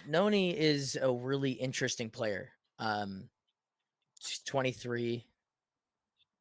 Noni is a really interesting player. He's 23.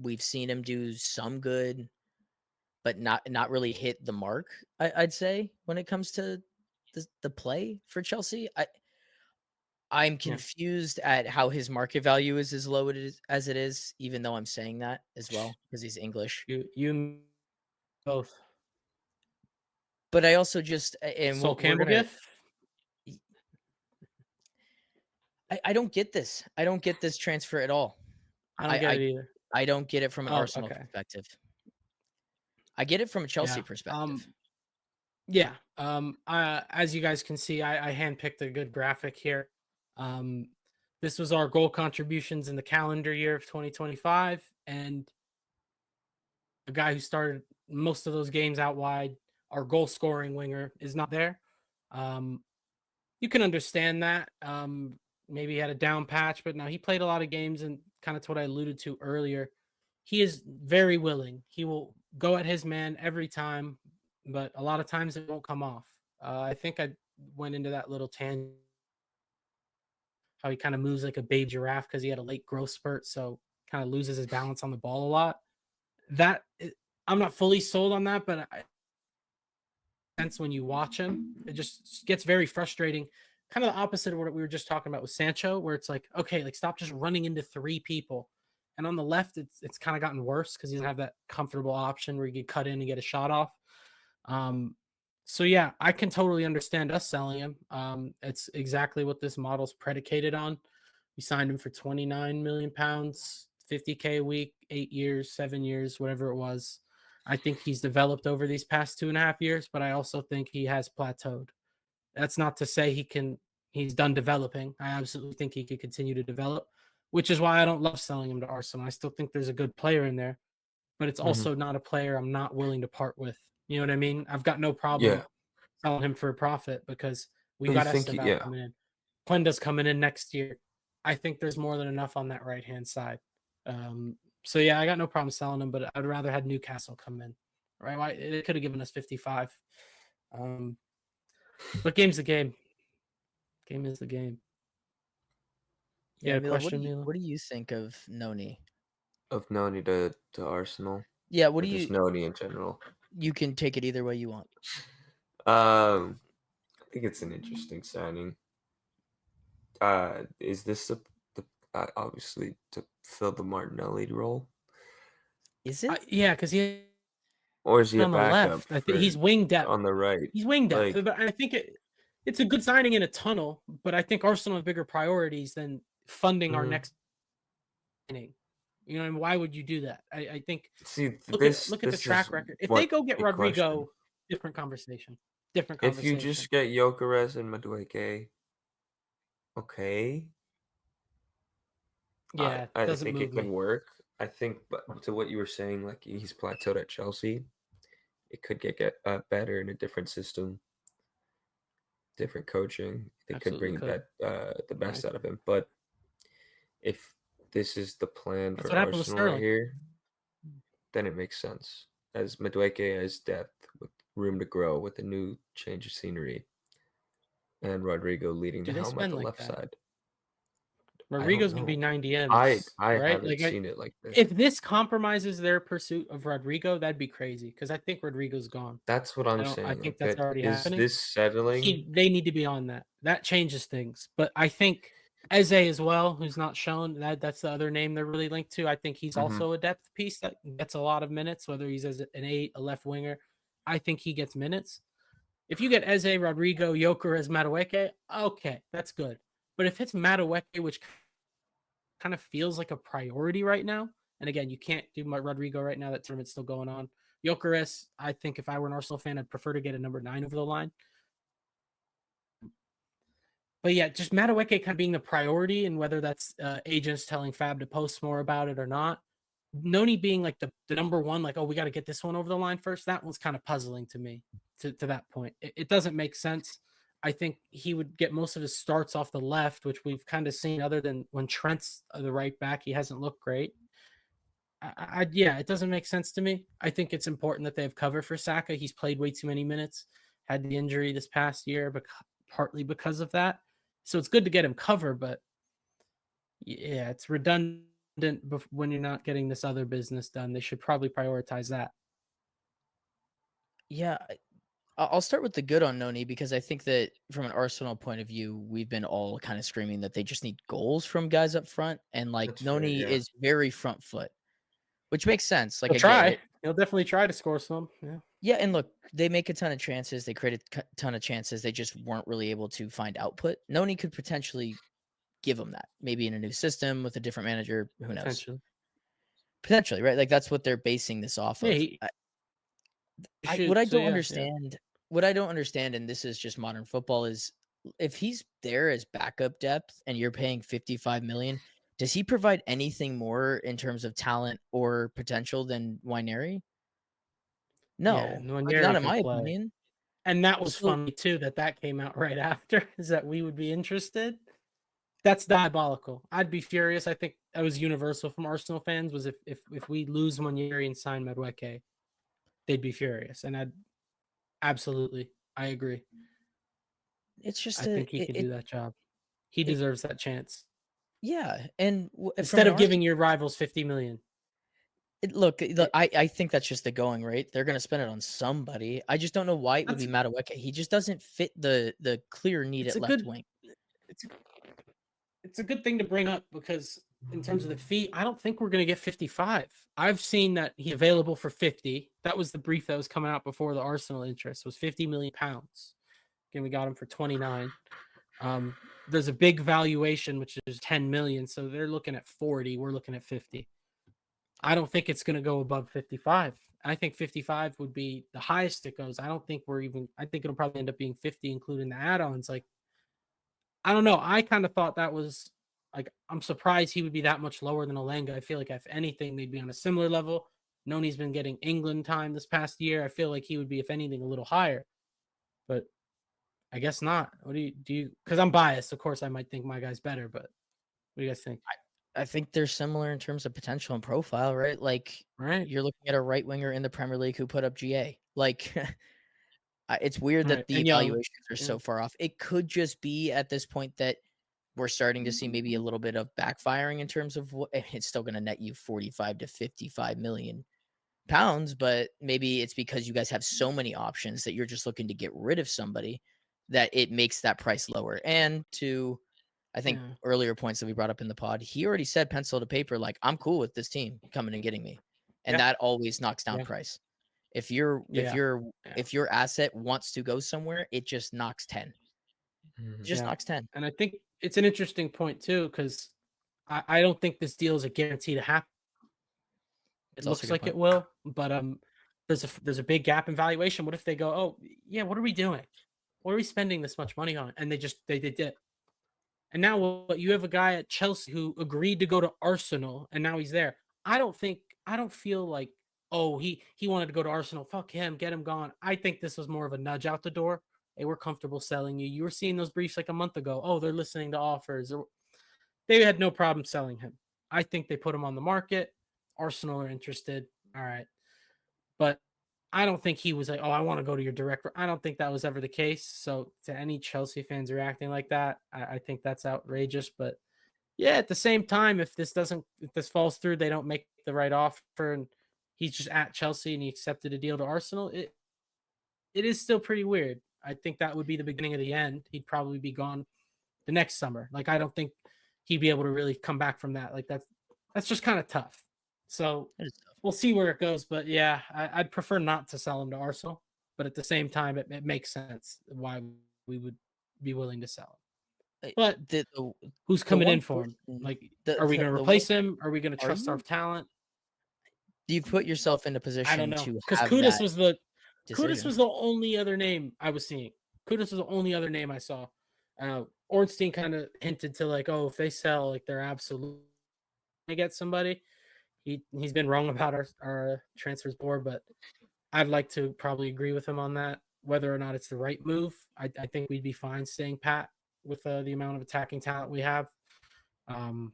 We've seen him do some good, but not really hit the mark. I'd say when it comes to the play for Chelsea. I'm Yeah. confused at how his market value is as low as it is, even though I'm saying that as Sh- well because he's English. You both. But I also just and Sol we're Campbell gonna. gif? I don't get this. I don't get this transfer at all. I don't I get I it either. I don't get it from an Oh, Arsenal okay. perspective. I get it from a Chelsea Yeah. perspective. Yeah. As you guys can see, I handpicked a good graphic here. Um, this was our goal contributions in the calendar year of 2025, and a guy who started most of those games out wide, our goal scoring winger, is not there. Um, you can understand that. Maybe he had a down patch, but now he played a lot of games, and kind of to what I alluded to earlier. He is very willing. He will go at his man every time, but a lot of times it won't come off. I think I went into that little tangent how he kind of moves like a baby giraffe because he had a late growth spurt, so kind of loses his balance on the ball a lot. That I'm not fully sold on that, but sense when you watch him. It just gets very frustrating. Kind of the opposite of what we were just talking about with Sancho, where it's like, okay, like stop just running into three people. And on the left, it's kind of gotten worse because he doesn't have that comfortable option where you get cut in and get a shot off. Um, so yeah, I can totally understand us selling him. It's exactly what this model's predicated on. We signed him for 29 million pounds, 50K a week, 8 years, 7 years, whatever it was. I think he's developed over these past 2.5 years, but I also think he has plateaued. That's not to say he's done developing. I absolutely think he could continue to develop, which is why I don't love selling him to Arsenal. I still think there's a good player in there, but it's Mhm. also not a player I'm not willing to part with. You know what I mean? I've got no problem Yeah. selling him for a profit because we You got think, Esteval yeah. coming in. Plenda's coming in next year. I think there's more than enough on that right hand side. Um, so yeah, I got no problem selling him, but I'd rather had Newcastle come in. Right? Why it could have given us 55. Um, but game's the game. Game is the game. You Yeah, had a Mila, question, Mila? what do you think of Noni? Of Noni to Arsenal, Yeah, what or do just you? Noni in general. You can take it either way you want. I think it's an interesting signing. Is this the obviously to fill the Martinelli role, Is it? Yeah, because he or is he a on the backup left. I think for he's wing depth. on the right? He's wing depth, Like, but I think it's a good signing in a tunnel. But I think Arsenal have bigger priorities than funding our mhm. next inning. You know, and why would you do that? I think See, look at the this is track record. If they what go get big question. Rodrigo, different conversation. Different If you conversation. just get Gyökeres and Madueke, okay, Yeah, I doesn't think it move could me. work. I think, but to what you were saying, like he's plateaued at Chelsea, it could get better in a different system, different coaching. They could Absolutely bring could. that the I best out agree. of him. But if this is the plan That's for what happened with Arsenal right Sterling. here, then it makes sense. As Madueke has depth with room to grow with a new change of scenery, and Rodrigo leading the Do they helm at spend the like left that? side. I don't Rodrigo's gonna be know. 90 M's, I right? haven't Like seen it like this. if this compromises their pursuit of Rodrigo, that'd be crazy because I think Rodrigo's gone. That's what I I'm don't. I saying. think Like that's that already is happening. this settling? They need to be on that. That changes things. But I think Eze as well, who's not shown that's the other name they're really linked to. I think he's Hmm. also a depth piece that gets a lot of minutes, whether he's as an eight, a left winger. I think he gets minutes. If you get Eze, Rodrigo, Joker Madueke, okay, that's good. But if it's Madueke, which kind of feels like a priority right now. And again, you can't do my Rodrigo right now. That tournament's still going on. Jokeres, I think if I were an Arsenal fan, I'd prefer to get a number 9 over the line. But yeah, just Madueke kind of being the priority, and whether that's agents telling Fab to post more about it or not. Noni being like the number one, like, oh, we got to get this one over the line first. That was kind of puzzling to me to that point. It doesn't make sense. I think he would get most of his starts off the left, which we've kind of seen other than when Trent's the right back, he hasn't looked great. Yeah, it doesn't make sense to me. I think it's important that they have cover for Saka. He's played way too many minutes, had the injury this past year, but partly because of that. So it's good to get him cover, but yeah, it's redundant when you're not getting this other business done. They should probably prioritize that. Yeah, I'll start with the good on Noni because I think that from an Arsenal point of view, we've been all kind of screaming that they just need goals from guys up front, and like That's fair. Noni Yeah. is very front foot, which makes sense. Like He'll I get try. it. He'll definitely try to score some. Yeah. Yeah, and look, they make a ton of chances. They create a ton of chances. They just weren't really able to find output. Noni could potentially give them that, maybe in a new system with a different manager. Who knows? Potentially. Potentially, right? Like that's what they're basing this off Yeah, of. he What should. I So don't yeah, yeah. understand, what I don't understand, and this is just modern football, is if he's there as backup depth and you're paying 55 million, does he provide anything more in terms of talent or potential than Wyneri? Yeah, No, like not Nwaneri in can my play. opinion. And that was So funny too that came out right after, is that we would be interested. That's diabolical. I'd be furious. I think that was universal from Arsenal fans, was if we lose Nwaneri and sign Madueke, they'd be furious. And I'd absolutely, I agree. it's just I think he could do that job. He it deserves that chance. yeah, and from Instead an of Arsenal, giving your rivals 50 million. look, It, I think that's just the going rate. They're gonna spend it on somebody. I just don't know why it would be that's Madueke. He just doesn't fit the clear need it's at a left good wing. it's a, it's a good thing to bring up, because in terms of the fee, I don't think we're going to get 55. I've seen that he's available for 50. That was the brief that was coming out before the Arsenal interest, was 50 million pounds. Again, we got him for 29. There's a big valuation, which is 10 million. So they're looking at 40. We're looking at 50. I don't think it's going to go above 55. I think 55 would be the highest it goes. I think it'll probably end up being 50, including the add-ons. Like, I don't know. I kind of thought that was like, I'm surprised he would be that much lower than Olenga. I feel like if anything, they'd be on a similar level. Noni's been getting England time this past year. I feel like he would be, if anything, a little higher. But I guess not. What do you? Because I'm biased, of course. I might think my guy's better, but what do you guys think? I think they're similar in terms of potential and profile, right? Like Right, you're looking at a right winger in the Premier League who put up GA. Like it's weird right, that the and young. evaluations are Yeah, so far off. It could just be at this point that we're starting to see maybe a little bit of backfiring in terms of what it's still going to net you 45 to 55 million pounds, but maybe it's because you guys have so many options that you're just looking to get rid of somebody that it makes that price lower. And to I think yeah, earlier points that we brought up in the pod, he already said pencil to paper, like, I'm cool with this team coming and getting me. And yeah, that always knocks down yeah, price. If you're if yeah, you're yeah, if your asset wants to go somewhere, it just knocks 10. It Mhm. just yeah. knocks 10. And I think it's an interesting point too, because I don't think this deal is a guarantee to happen. It It's also a looks good like point. it will, but there's a big gap in valuation. What if they go, oh yeah, what are we doing? What are we spending this much money on? And they did. And now what, you have a guy at Chelsea who agreed to go to Arsenal, and now he's there. I don't feel like, oh, he wanted to go to Arsenal. Fuck him, get him gone. I think this was more of a nudge out the door. Hey, we're comfortable selling you. You were seeing those briefs like a month ago. Oh, they're listening to offers. They had no problem selling him. I think they put him on the market. Arsenal are interested. All right. But I don't think he was like, oh, I want to go to your director. I don't think that was ever the case. So to any Chelsea fans reacting like that, I think that's outrageous. But yeah, at the same time, if this falls through, they don't make the right offer, and he's just at Chelsea and he accepted a deal to Arsenal, it is still pretty weird. I think that would be the beginning of the end. He'd probably be gone the next summer. Like, I don't think he'd be able to really come back from that. Like, that's just kind of tough. So It is tough. we'll see where it goes. But yeah, I'd prefer not to sell him to Arsenal. But at the same time, it makes sense why we would be willing to sell him. But The, the who's the coming one in for him? person Like, are we going to the one replace him? Are we going to are trust our you? talent? You've put yourself in a I don't position know, to because have that Kudus decision. was the only other name I was seeing. Kudus was the only other name I saw. Ornstein kind of hinted to, like, oh, if they sell, like, they're absolutely to get somebody. He's been wrong about our transfers board, but I'd like to probably agree with him on that. Whether or not it's the right move, I think we'd be fine staying pat with the amount of attacking talent we have. Um,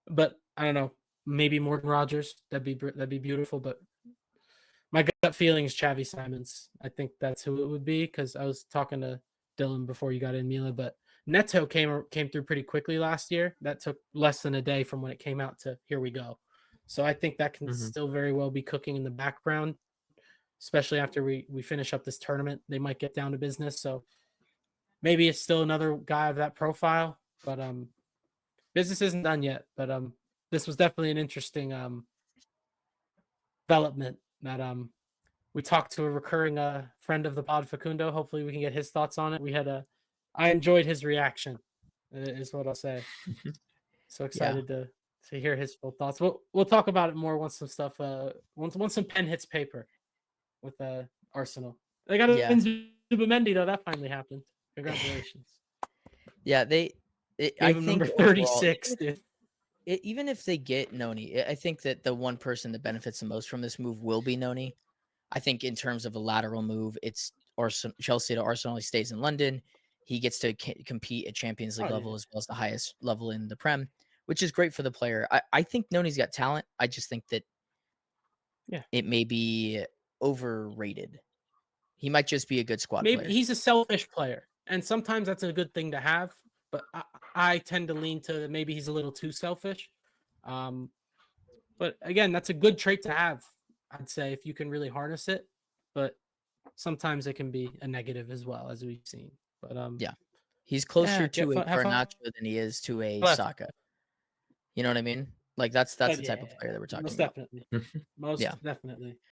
but I don't know. Maybe Morgan Rogers. That'd be beautiful. But my gut feeling is Xavi Simons. I think that's who it would be, because I was talking to Dylan before you got in, Mila. But Neto came through pretty quickly last year. That took less than a day from when it came out to here we go. So I think that can still very well be cooking in the background, especially after we finish up this tournament. They might get down to business. So maybe it's still another guy of that profile, but business isn't done yet. But this was definitely an interesting development that we talked to a recurring friend of the pod, Facundo. Hopefully we can get his thoughts on it. I enjoyed his reaction, is what I'll say. So excited to hear his full thoughts. We'll talk about it more once some stuff once some pen hits paper with Arsenal. They got Zubimendi though. That finally happened. Congratulations. Yeah, I I think think number overall, 36, dude. even if they get Noni, I think that the one person that benefits the most from this move will be Noni. I think in terms of a lateral move, it's Chelsea to Arsenal. He stays in London. He gets to compete at Champions League level as well as the highest level in the Prem, which is great for the player. I think Noni's got talent. I just think that it may be overrated. He might just be a good squad Maybe player. he's a selfish player, and sometimes that's a good thing to have. But I tend to lean to maybe he's a little too selfish. But again, that's a good trait to have, I'd say, if you can really harness it. But sometimes it can be a negative as well, as we've seen. But he's closer to a Garnacho than he is to a Saka. You know what I mean? Like that's the type of player that we're talking most about. Definitely. Most definitely.